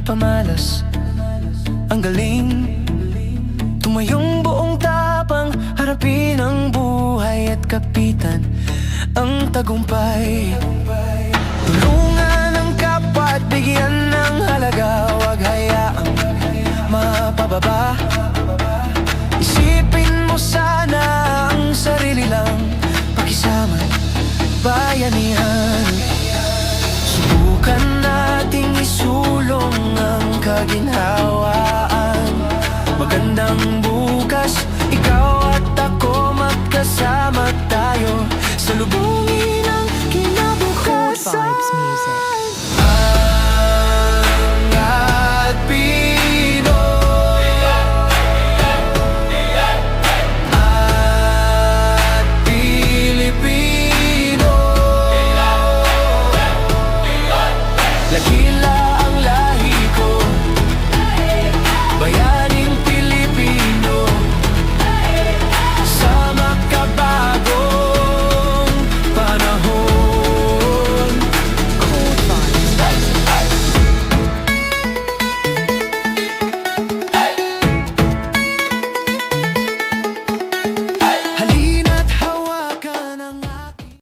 pamalas. Ang galing, tumayong buong tapang, harapin ang buhay at kapitan ang tagumpay. Tulungan ang kapwa at bigyan ng halaga, huwag hayaang mapababa. Isipin mo sana ang sarili lang, pakisama bayanihan. Subukan nating isulong ang kaginhawaan. Magandang bukas, ikaw at ako magkasama tayo, salubungin ang kinabukasan. Vibes Music. Angat Pinoy at Pilipino, lagi